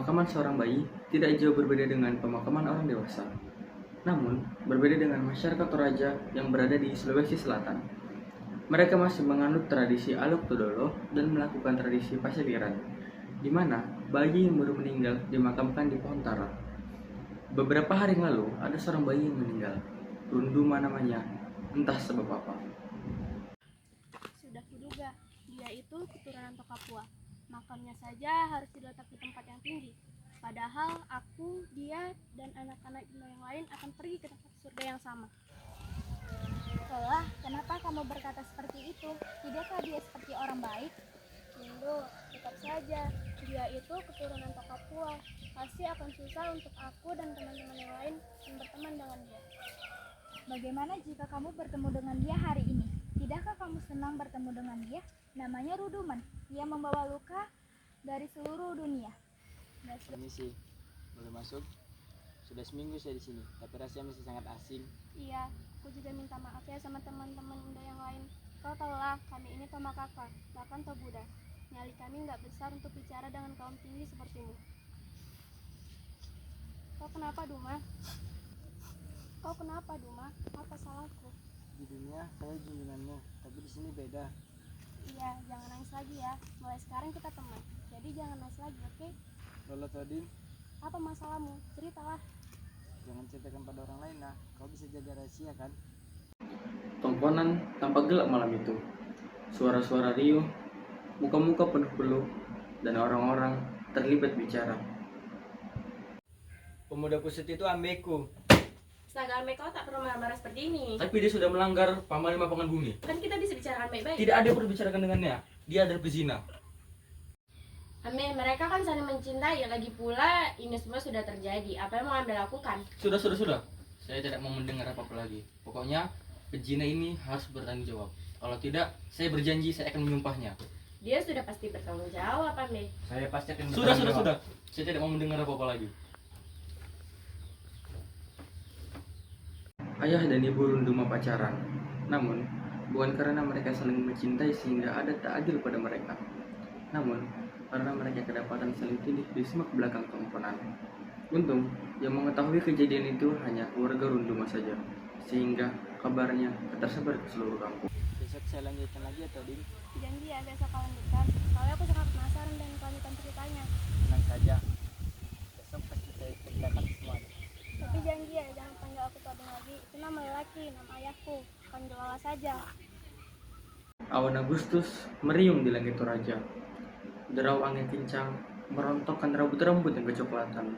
Pemakaman seorang bayi tidak jauh berbeda dengan pemakaman orang dewasa. Namun, berbeda dengan masyarakat Toraja yang berada di Sulawesi Selatan. Mereka masih menganut tradisi Aluk Todolo dan melakukan tradisi pasiliran, di mana bayi yang baru meninggal dimakamkan di pohon tara. Beberapa hari lalu, ada seorang bayi yang meninggal. Runduma namanya, entah sebab apa. Sudah kuduga, dia itu keturunan Tokapua. Makamnya saja harus diletak di tempat yang tinggi. Padahal aku, dia, dan anak-anak yang lain akan pergi ke tempat surga yang sama. Lelah, kenapa kamu berkata seperti itu? Tidakkah dia seperti orang baik? Indo, tetap saja, dia itu keturunan Tokapua. Pasti akan susah untuk aku dan teman-teman yang lain yang berteman dengan dia. Bagaimana jika kamu bertemu dengan dia hari ini? Tidakkah kamu senang bertemu dengan dia? Namanya Ruduman. Dia membawa luka dari seluruh dunia. Permisi, boleh masuk? Sudah seminggu saya di sini, tapi rasanya masih sangat asing. Iya, aku juga minta maaf ya sama teman-teman Indo yang lain. Kau tahulah, kami ini Toma Kakak, bahkan Tobuda. Nyali kami nggak besar untuk bicara dengan kaum tinggi sepertimu. Kau kenapa, Duma? Kau kenapa, Duma? Apa salahku? Di dunia saya junjunganmu, tapi di sini beda. Iya, jangan nangis lagi ya. Mulai sekarang kita teman. Jadi jangan nangis lagi, oke? Lola Todin, Apa masalahmu? Ceritalah. jangan ceritakan pada orang lain nah. Kau bisa jaga rahasia kan? Tongkonan tampak gelap malam itu. Suara-suara riuh, muka-muka penuh peluk, dan orang-orang terlibat bicara. Pemuda kusut itu ambeku. Sedangkan kau tak perlu marah-marah seperti ini. Tapi dia sudah melanggar Paman Mapangan Bumi. Kan kita bisa bicarakan baik-baik. Tidak ada yang perlu bicarakan dengannya. Dia adalah pezina. Ame, mereka kan saling mencintai. Lagi pula ini semua sudah terjadi. Apa yang mau Anda lakukan? Sudah. Saya tidak mau mendengar apa-apa lagi. Pokoknya, pezina ini harus bertanggung jawab. Kalau tidak, saya berjanji saya akan menyumpahnya. Dia sudah pasti bertanggung jawab, Ame. Saya pasti akan Sudah. Saya tidak mau mendengar apa-apa lagi. Ayah dan ibu Runduma pacaran. Namun, bukan karena mereka saling mencintai sehingga ada tak adil pada mereka. Namun, karena mereka kedapatan saling tindih di semak belakang tongkonan. Untung, yang mengetahui kejadian itu hanya keluarga Runduma saja, sehingga kabarnya tersebar ke seluruh kampung. Besok saya lanjutkan lagi ya Todin. Janji ya besok kau lanjutkan. Soalnya aku sangat penasaran dengan kelanjutan ceritanya. Tenang saja. Besok pasti saya ceritakan semuanya. Tapi janji ya jangan panggil aku Toding lagi. Itu nama lelaki, nama ayahku. Panggil Lala saja. Awan Agustus meriung di langit Toraja. Derau angin kencang merontokkan rambut-rambut yang kecoklatan.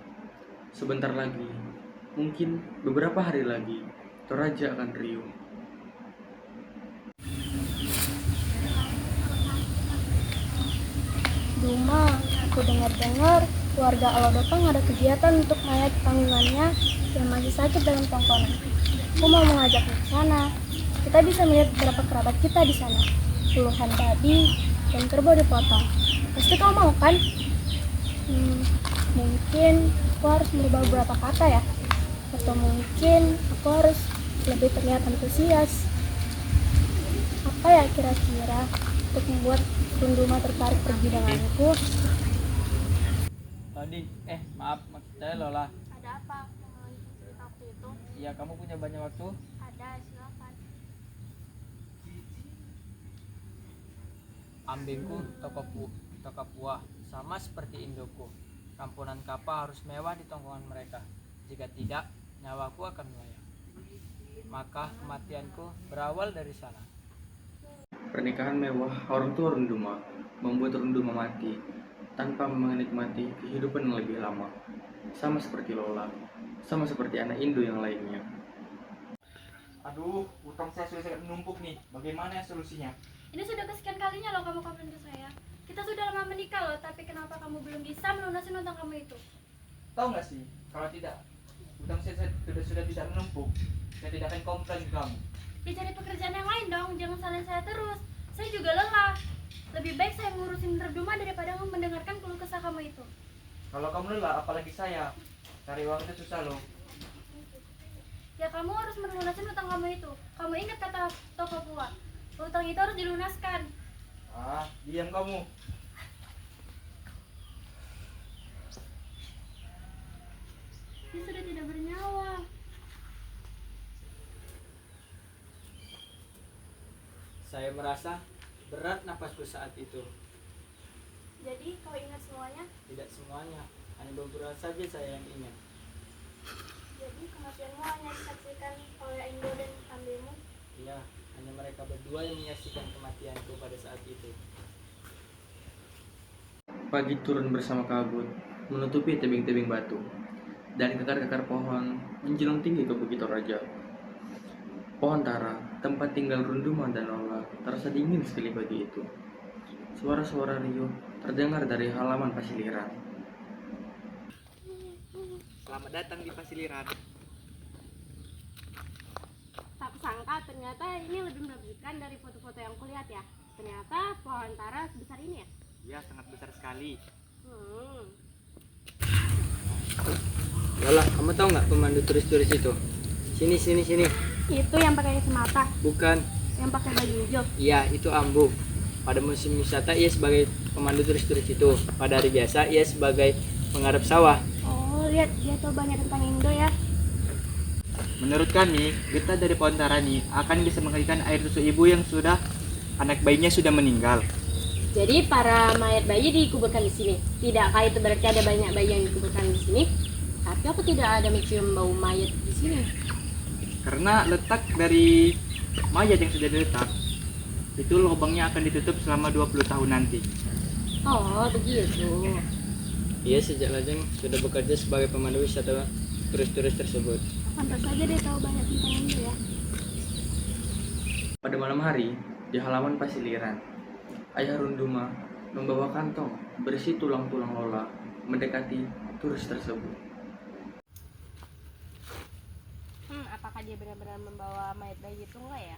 Sebentar lagi, mungkin beberapa hari lagi, Toraja akan riuh. Duma, aku dengar-dengar keluarga Alodopang ada kegiatan untuk mayat tanggungannya yang masih sakit dalam tongkonan. Aku mau mengajakmu ke sana. Kita bisa melihat beberapa kerabat kita di sana. Puluhan babi dan kerbau dipotong. Pasti kau mau kan? Mungkin aku harus merubah beberapa kata ya. Atau mungkin aku harus lebih terlihat antusias. Apa ya kira-kira untuk membuat Runduma tertarik pergi denganku? Todin, maaf, maksud saya Lola. Ada apa? Yang melanjutkan cerita waktu itu? Iya, kamu punya banyak waktu? Ada, silakan. Ambingku Tokapua, sama seperti Indoku. Kampunan Kapa harus mewah di tongkongan mereka. Jika tidak, nyawaku akan melayang. Maka kematianku berawal dari sana. Pernikahan mewah orang tua Runduma membuat Runduma mati tanpa menikmati kehidupan yang lebih lama. Sama seperti Lola, sama seperti anak Indo yang lainnya. Aduh, utang saya sudah sangat menumpuk nih. Bagaimana solusinya? Ini sudah kesekian kalinya loh kamu komplain ke saya. Kita sudah lama menikah loh, tapi kenapa kamu belum bisa melunasi utang kamu itu? Tahu nggak sih, kalau tidak, utang saya sudah tidak menumpuk. Saya tidak akan komplain ke kamu. Ya cari pekerjaan yang lain dong, jangan salahin saya terus. Saya juga lelah. Lebih baik saya ngurusin Runduma daripada mendengarkan keluh kesah kamu itu. Kalau kamu lelah, apalagi saya. Cari uang itu susah loh. Ya kamu harus melunasi utang kamu itu. Kamu ingat kata Tokapua, utang itu harus dilunaskan. Diam kamu. Saya merasa berat napasku saat itu. Jadi kau ingat semuanya? Tidak semuanya, hanya beberapa saja saya yang ingat. Jadi kematianmu hanya disaksikan oleh Indo dan ambilmu? Iya, hanya mereka berdua yang menyaksikan kematianku pada saat itu. Pagi turun bersama kabut, menutupi tebing-tebing batu, dan kekar-kekar pohon menjulang tinggi ke Bukit Toraja. Pohon tara, tempat tinggal Runduman dan Lola, terasa dingin sekali pagi itu. Suara-suara riuh terdengar dari halaman Pasiliran. Selamat datang di Pasiliran. Tak kusangka ternyata ini lebih menakjubkan dari foto-foto yang kulihat ya. Ternyata pohon tara sebesar ini ya. Ya, sangat besar sekali. Lola, kamu tahu nggak pemandu turis-turis itu? Sini, sini, sini. Itu yang pakai kacamata, Bukan, yang pakai baju hijau. iya itu Ambu. Pada musim wisata ia sebagai pemandu turis-turis itu. Pada hari biasa ia sebagai penggarap sawah. Oh, lihat dia tahu banyak tentang Indo ya. Menurut kami, getah dari pohon tara ini akan bisa mengalirkan air susu ibu yang sudah anak bayinya sudah meninggal. Jadi para mayat bayi dikuburkan di sini. Tidakkah itu berarti ada banyak bayi yang dikuburkan di sini? Tapi aku tidak ada mencium bau mayat di sini. Karena letak dari mayat yang sudah diletak, itu lubangnya akan ditutup selama 20 tahun nanti. Oh, begitu. Ia sejak lajang sudah bekerja sebagai pemandu wisata turis-turis tersebut. Pantas saja dia tahu banyak tentang Indo ya. Pada malam hari, di halaman Pasiliran, ayah Runduma membawa kantong berisi tulang-tulang Lola mendekati turis tersebut. Apakah dia benar-benar membawa mayat bayi itu enggak ya?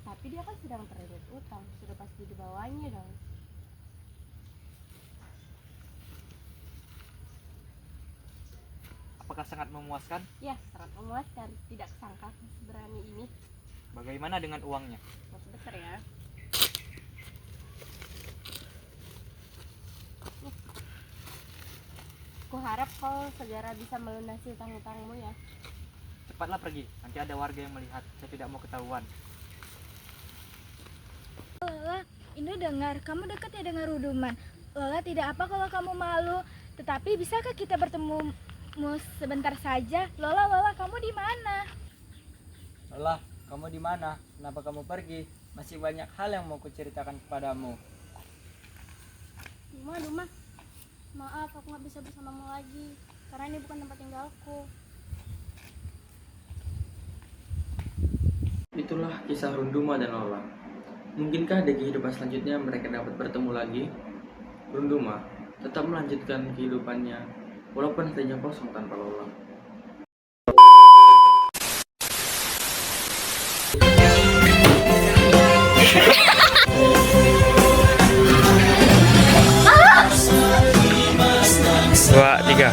Tapi dia kan sedang terlilit utang, sudah pasti dibawanya dong. Apakah sangat memuaskan? Ya, sangat memuaskan. Tidak sangka seberani ini. Bagaimana dengan uangnya? Masih besar ya. Kuharap kau segera bisa melunasi utang-utangmu ya. Cepatlah pergi, nanti ada warga yang melihat. Saya tidak mau ketahuan. Lola, Indo dengar kamu dekat ya dengan Ruduman. Lola tidak apa kalau kamu malu, tetapi bisakah kita bertemu sebentar saja? Lola, kamu di mana? Lola, kamu di mana? Kenapa kamu pergi? Masih banyak hal yang mau kuceritakan kepadamu. Duma, maaf aku nggak bisa bersamamu lagi karena ini bukan tempat tinggalku. Itulah kisah Runduma dan Lola. Mungkinkah di kehidupan selanjutnya mereka dapat bertemu lagi? Runduma tetap melanjutkan kehidupannya walaupun hatinya kosong tanpa Lola. Dua, tiga.